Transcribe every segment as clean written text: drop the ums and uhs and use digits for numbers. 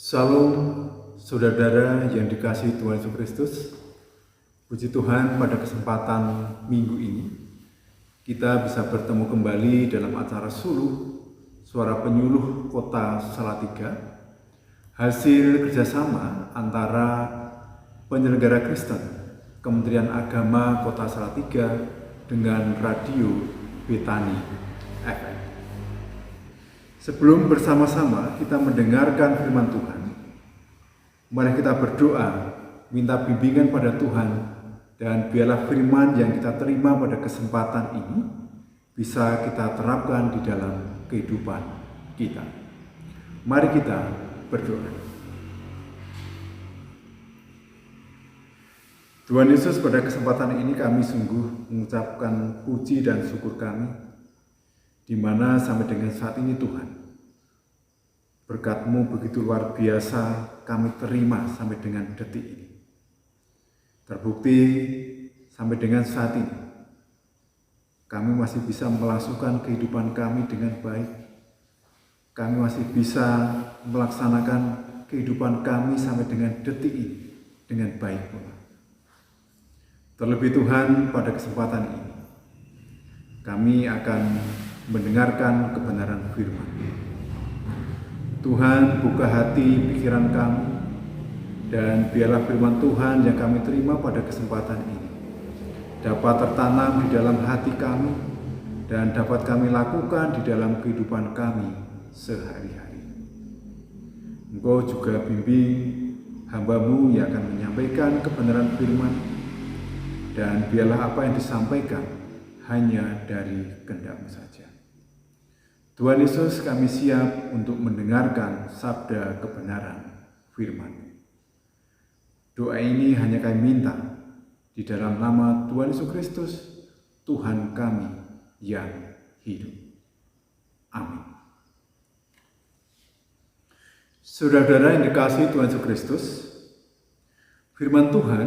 Salam saudara-saudara yang dikasihi Tuhan Yesus Kristus. Puji Tuhan, pada kesempatan minggu ini kita bisa bertemu kembali dalam acara Suluh Suara Penyuluh Kota Salatiga, hasil kerjasama antara penyelenggara Kristen, Kementerian Agama Kota Salatiga dengan Radio Betani FM. Sebelum bersama-sama kita mendengarkan firman Tuhan, mari kita berdoa, minta bimbingan pada Tuhan, dan biarlah firman yang kita terima pada kesempatan ini bisa kita terapkan di dalam kehidupan kita. Mari kita berdoa. Tuhan Yesus, pada kesempatan ini kami sungguh mengucapkan puji dan syukur kami, di mana sampai dengan saat ini Tuhan, berkat-Mu begitu luar biasa kami terima sampai dengan detik ini. Terbukti sampai dengan saat ini, kami masih bisa melasukan kehidupan kami dengan baik. Kami masih bisa melaksanakan kehidupan kami sampai dengan detik ini dengan baik pula. Terlebih Tuhan, pada kesempatan ini, kami akan mendengarkan kebenaran firman. Tuhan, buka hati pikiran kami, dan biarlah firman Tuhan yang kami terima pada kesempatan ini dapat tertanam di dalam hati kami dan dapat kami lakukan di dalam kehidupan kami sehari-hari. Engkau juga bimbing hamba-Mu yang akan menyampaikan kebenaran firman, dan biarlah apa yang disampaikan hanya dari kehendak-Mu saja. Tuhan Yesus, kami siap untuk mendengarkan sabda kebenaran firman. Doa ini hanya kami minta di dalam nama Tuhan Yesus Kristus, Tuhan kami yang hidup. Amin. Saudara-saudara yang dikasihi Tuhan Yesus Kristus, firman Tuhan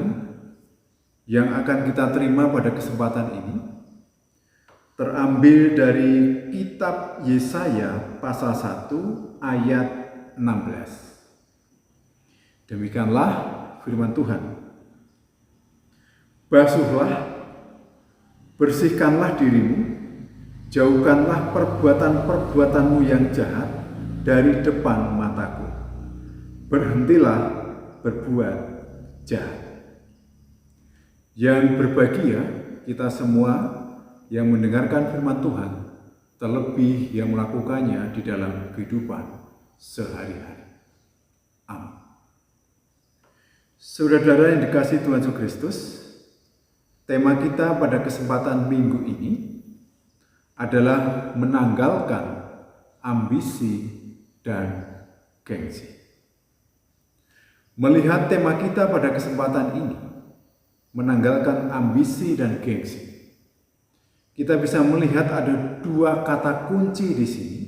yang akan kita terima pada kesempatan ini terambil dari kitab Yesaya pasal 1 ayat 16. Demikianlah firman Tuhan. Basuhlah, bersihkanlah dirimu, jauhkanlah perbuatan-perbuatanmu yang jahat dari depan mataku. Berhentilah berbuat jahat. Yang berbahagia kita semua yang mendengarkan firman Tuhan, terlebih yang melakukannya di dalam kehidupan sehari-hari. Amin. Saudara-saudara yang dikasihi Tuhan Yesus Kristus, tema kita pada kesempatan minggu ini adalah menanggalkan ambisi dan gengsi. Melihat tema kita pada kesempatan ini, menanggalkan ambisi dan gengsi, kita bisa melihat ada dua kata kunci di sini,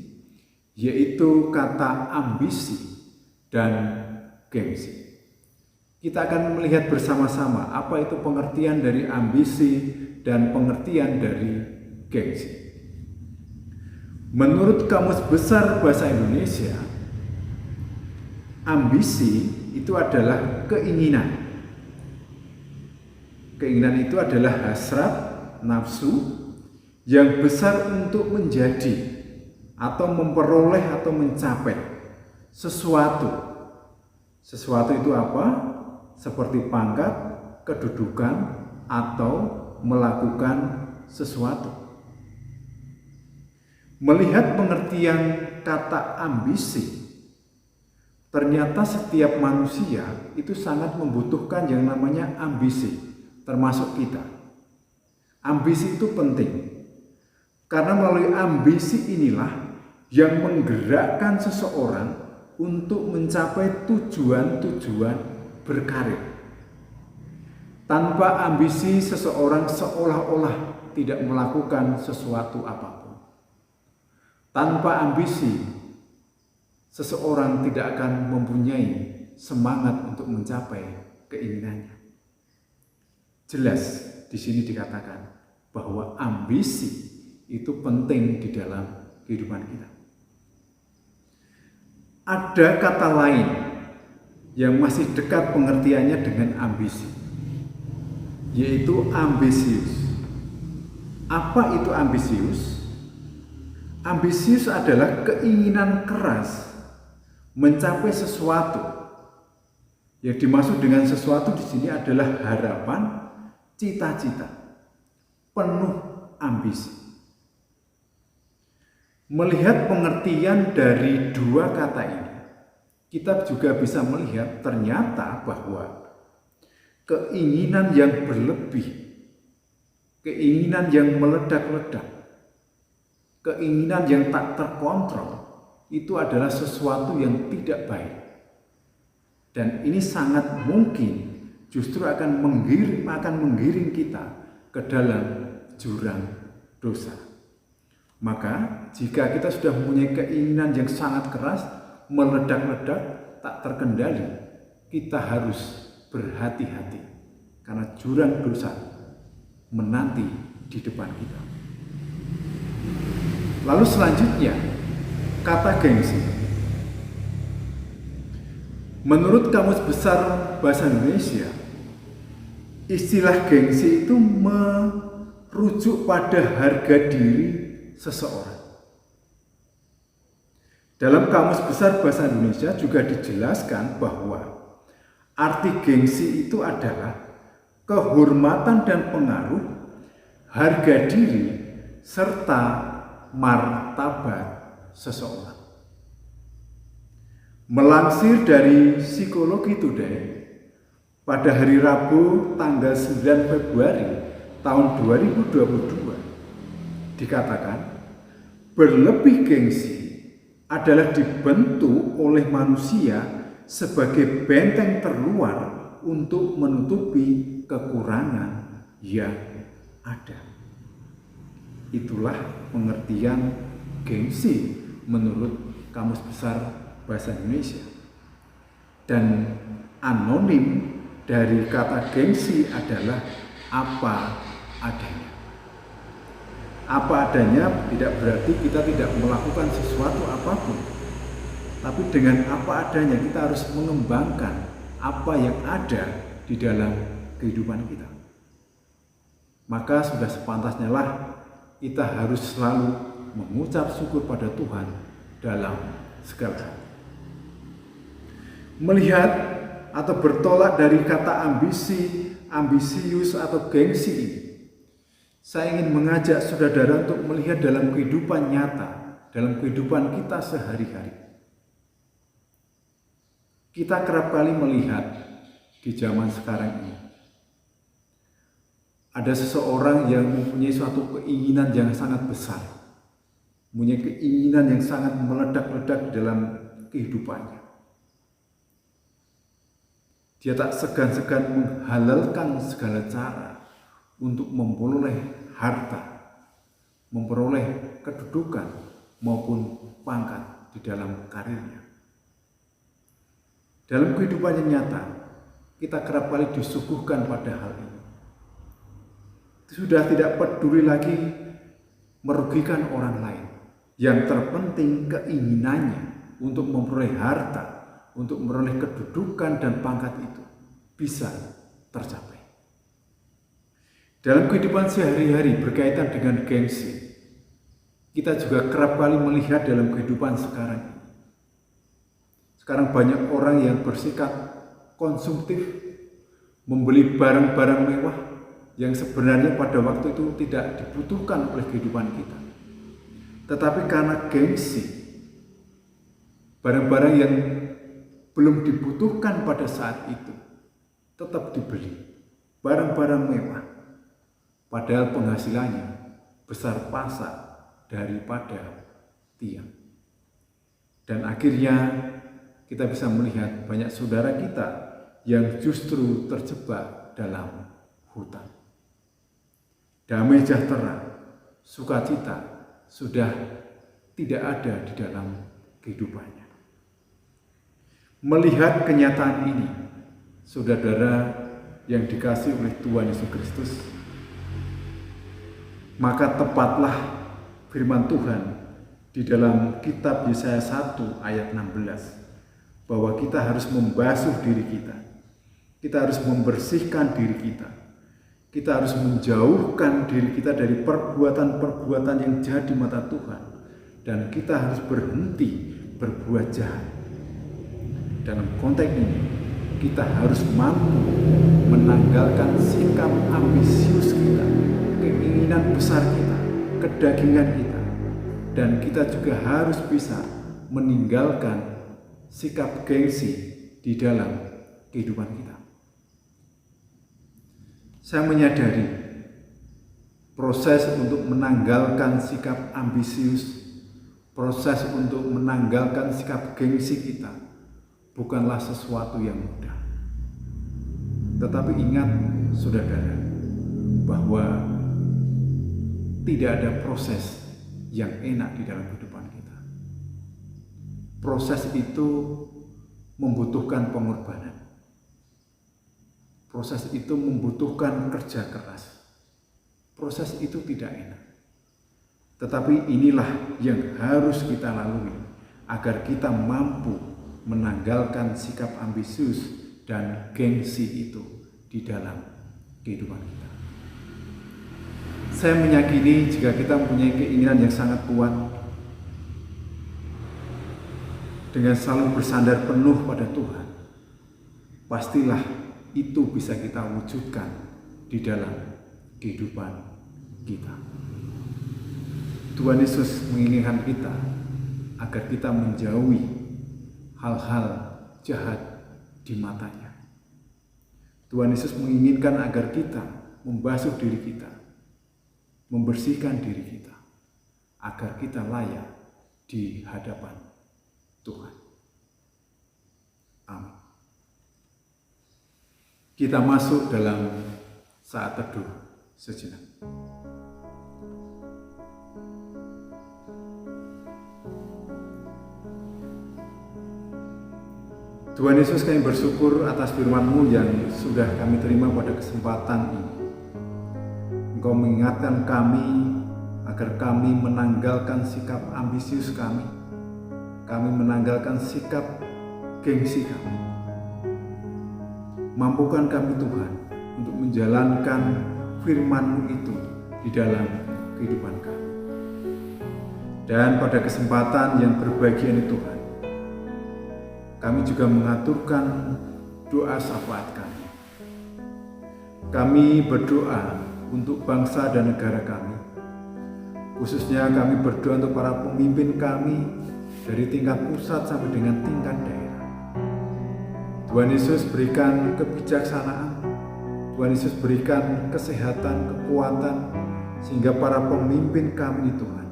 yaitu kata ambisi dan gengsi. Kita akan melihat bersama-sama apa itu pengertian dari ambisi dan pengertian dari gengsi. Menurut Kamus Besar Bahasa Indonesia, ambisi itu adalah keinginan. Keinginan itu adalah hasrat, nafsu yang besar untuk menjadi atau memperoleh atau mencapai sesuatu. Sesuatu itu apa? Seperti pangkat, kedudukan, atau melakukan sesuatu. Melihat pengertian kata ambisi, ternyata setiap manusia itu sangat membutuhkan yang namanya ambisi, termasuk kita. Ambisi itu penting. Karena melalui ambisi inilah yang menggerakkan seseorang untuk mencapai tujuan-tujuan berkarir. Tanpa ambisi, seseorang seolah-olah tidak melakukan sesuatu apapun. Tanpa ambisi, seseorang tidak akan mempunyai semangat untuk mencapai keinginannya. Jelas di sini dikatakan bahwa ambisi itu penting di dalam kehidupan kita. Ada kata lain yang masih dekat pengertiannya dengan ambisi, yaitu ambisius. Apa itu ambisius? Ambisius adalah keinginan keras mencapai sesuatu. Yang dimaksud dengan sesuatu di sini adalah harapan, cita-cita, penuh ambisi. Melihat pengertian dari dua kata ini, kita juga bisa melihat ternyata bahwa keinginan yang berlebih, keinginan yang meledak-ledak, keinginan yang tak terkontrol, itu adalah sesuatu yang tidak baik. Dan ini sangat mungkin justru akan menggiring kita ke dalam jurang dosa. Maka jika kita sudah mempunyai keinginan yang sangat keras, meledak-ledak, tak terkendali, kita harus berhati-hati karena jurang dosa menanti di depan kita. Lalu selanjutnya, kata gengsi. Menurut Kamus Besar Bahasa Indonesia, istilah gengsi itu merujuk pada harga diri seseorang. Dalam Kamus Besar Bahasa Indonesia juga dijelaskan bahwa arti gengsi itu adalah kehormatan dan pengaruh, harga diri, serta martabat seseorang. Melansir dari Psikologi Today, pada hari Rabu tanggal 9 Februari tahun 2022 dikatakan, berlebih gengsi adalah dibentuk oleh manusia sebagai benteng terluar untuk menutupi kekurangan yang ada. Itulah pengertian gengsi menurut Kamus Besar Bahasa Indonesia. Dan anonim dari kata gengsi adalah apa adanya. Apa adanya tidak berarti kita tidak melakukan sesuatu apapun, tapi dengan apa adanya kita harus mengembangkan apa yang ada di dalam kehidupan kita. Maka sudah sepantasnya lah kita harus selalu mengucap syukur pada Tuhan dalam segala hal. Melihat atau bertolak dari kata ambisi, ambisius atau gengsi ini, saya ingin mengajak saudara untuk melihat dalam kehidupan nyata, dalam kehidupan kita sehari-hari. Kita kerap kali melihat di zaman sekarang ini, ada seseorang yang mempunyai suatu keinginan yang sangat besar, mempunyai keinginan yang sangat meledak-ledak dalam kehidupannya. Dia tak segan-segan menghalalkan segala cara untuk memperoleh harta, memperoleh kedudukan maupun pangkat di dalam karirnya. Dalam kehidupan yang nyata, kita kerap kali disuguhkan pada hal ini. Sudah tidak peduli lagi merugikan orang lain. Yang terpenting keinginannya untuk memperoleh harta, untuk memperoleh kedudukan dan pangkat itu bisa tercapai. Dalam kehidupan sehari-hari berkaitan dengan gengsi, kita juga kerap kali melihat dalam kehidupan sekarang ini. Sekarang banyak orang yang bersikap konsumtif, membeli barang-barang mewah yang sebenarnya pada waktu itu tidak dibutuhkan oleh kehidupan kita. Tetapi karena gengsi, barang-barang yang belum dibutuhkan pada saat itu tetap dibeli, barang-barang mewah, padahal penghasilannya besar pasak daripada tiang. Dan akhirnya kita bisa melihat banyak saudara kita yang justru terjebak dalam hutang. Damai sejahtera, sukacita sudah tidak ada di dalam kehidupannya. Melihat kenyataan ini, saudara yang dikasihi oleh Tuhan Yesus Kristus, maka tepatlah firman Tuhan di dalam kitab Yesaya 1 ayat 16. bahwa kita harus membasuh diri kita. Kita harus membersihkan diri kita. Kita harus menjauhkan diri kita dari perbuatan-perbuatan yang jahat di mata Tuhan. Dan kita harus berhenti berbuat jahat. Dalam konteks ini, kita harus mampu menanggalkan sikap ambisius kita, keinginan besar kita, kedagingan kita. Dan kita juga harus bisa meninggalkan sikap gengsi di dalam kehidupan kita. Saya menyadari proses untuk menanggalkan sikap ambisius, proses untuk menanggalkan sikap gengsi kita bukanlah sesuatu yang mudah. Tetapi ingat, saudara, bahwa tidak ada proses yang enak di dalam kehidupan kita. Proses itu membutuhkan pengorbanan. Proses itu membutuhkan kerja keras. Proses itu tidak enak. Tetapi inilah yang harus kita lalui agar kita mampu menanggalkan sikap ambisius dan gengsi itu di dalam kehidupan kita. Saya meyakini jika kita mempunyai keinginan yang sangat kuat, dengan selalu bersandar penuh pada Tuhan, pastilah itu bisa kita wujudkan di dalam kehidupan kita. Tuhan Yesus menginginkan kita agar kita menjauhi hal-hal jahat di matanya. Tuhan Yesus menginginkan agar kita membasuh diri kita, membersihkan diri kita, agar kita layak di hadapan Tuhan. Amin. Kita masuk dalam saat teduh sejenak. Tuhan Yesus, kami bersyukur atas firman-Mu yang sudah kami terima pada kesempatan ini. Engkau mengingatkan kami agar kami menanggalkan sikap ambisius kami menanggalkan sikap gengsi kami. Mampukan kami Tuhan untuk menjalankan firman-Mu itu di dalam kehidupan kami. Dan pada kesempatan yang berbahagia ini Tuhan, kami juga mengaturkan doa syafaat kami. Kami berdoa untuk bangsa dan negara kami. Khususnya kami berdoa untuk para pemimpin kami dari tingkat pusat sampai dengan tingkat daerah. Tuhan Yesus berikan kebijaksanaan, Tuhan Yesus berikan kesehatan, kekuatan, sehingga para pemimpin kami Tuhan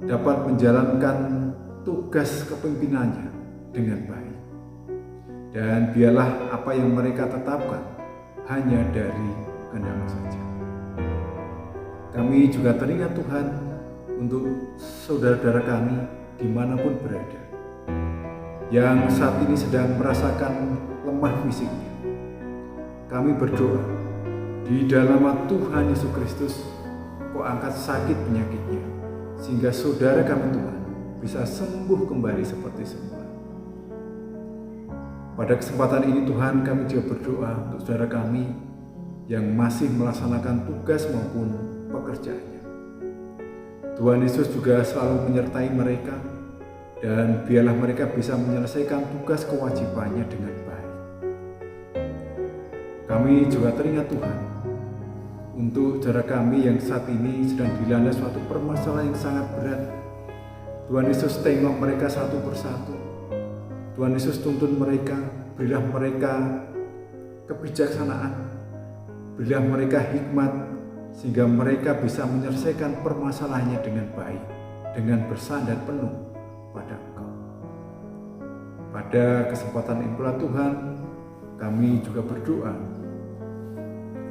dapat menjalankan tugas kepemimpinannya dengan baik. Dan biarlah apa yang mereka tetapkan hanya dari kehendak-Mu saja. Kami juga teringat Tuhan untuk saudara-saudara kami dimanapun berada, yang saat ini sedang merasakan lemah fisiknya. Kami berdoa, di dalam nama Tuhan Yesus Kristus, Kau angkat sakit penyakitnya, sehingga saudara kami Tuhan bisa sembuh kembali seperti semula. Pada kesempatan ini Tuhan, kami juga berdoa untuk saudara kami yang masih melaksanakan tugas maupun pekerjaannya. Tuhan Yesus juga selalu menyertai mereka, dan biarlah mereka bisa menyelesaikan tugas kewajibannya dengan baik. Kami juga teringat Tuhan untuk saudara kami yang saat ini sedang dilanda suatu permasalahan yang sangat berat. Tuhan Yesus tengok mereka satu persatu. Tuhan Yesus tuntun mereka, berilah mereka kebijaksanaan, berilah mereka hikmat, sehingga mereka bisa menyelesaikan permasalahannya dengan baik, dengan bersandar penuh pada Engkau. Pada kesempatan ini pula Tuhan, kami juga berdoa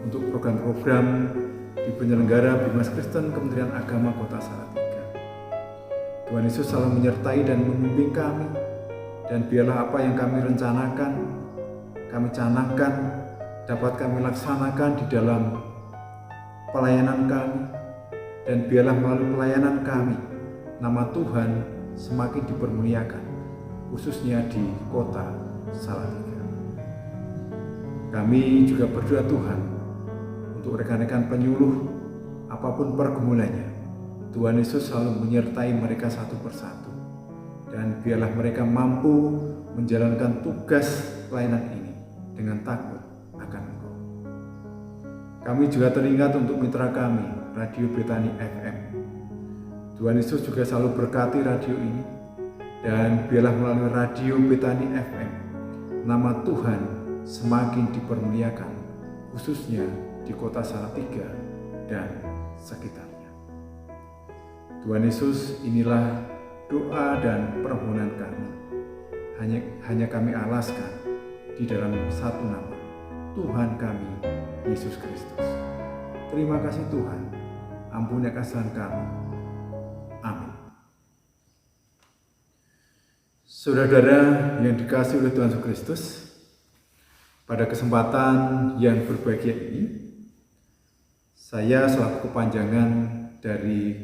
untuk program-program di penyelenggara Bimas Kristen Kementerian Agama Kota Salatiga. Tuhan Yesus selalu menyertai dan membimbing kami, dan biarlah apa yang kami rencanakan, kami canangkan, dapat kami laksanakan di dalam pelayanan kami, dan biarlah melalui pelayanan kami, nama Tuhan semakin dipermuliakan, khususnya di kota Salatiga. Kami juga berdoa Tuhan untuk rekan-rekan penyuluh apapun pergumulannya. Tuhan Yesus selalu menyertai mereka satu persatu, dan biarlah mereka mampu menjalankan tugas pelayanan ini dengan takut akan Engkau. Kami juga teringat untuk mitra kami, Radio Betani FM. Tuhan Yesus juga selalu berkati radio ini, dan biarlah melalui Radio Betani FM nama Tuhan semakin dipermuliakan, khususnya di kota Salatiga dan sekitarnya. Tuhan Yesus, inilah doa dan permohonan kami. Hanya kami alaskan di dalam satu nama, Tuhan kami, Yesus Kristus. Terima kasih Tuhan, ampuni kesalahan kami. Amin. Saudara-saudara yang dikasihi oleh Tuhan Yesus Kristus, pada kesempatan yang berbahagia ini, saya selaku kepanjangan dari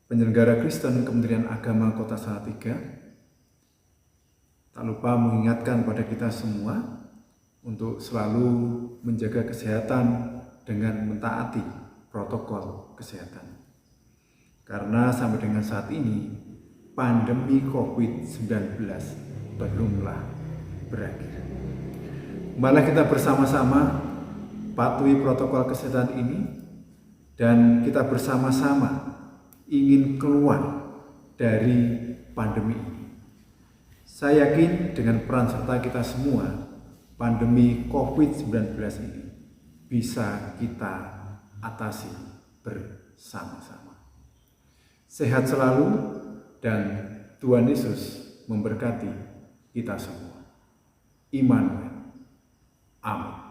penyelenggara Kristen Kementerian Agama Kota Salatiga tak lupa mengingatkan pada kita semua untuk selalu menjaga kesehatan dengan mentaati protokol kesehatan. Karena sampai dengan saat ini pandemi COVID-19 belumlah berakhir. Malah kita bersama-sama patuhi protokol kesehatan ini, dan kita bersama-sama ingin keluar dari pandemi ini. Saya yakin dengan peran serta kita semua, pandemi COVID-19 ini bisa kita atasi bersama-sama. Sehat selalu, dan Tuhan Yesus memberkati kita semua. Immanuel. Amin.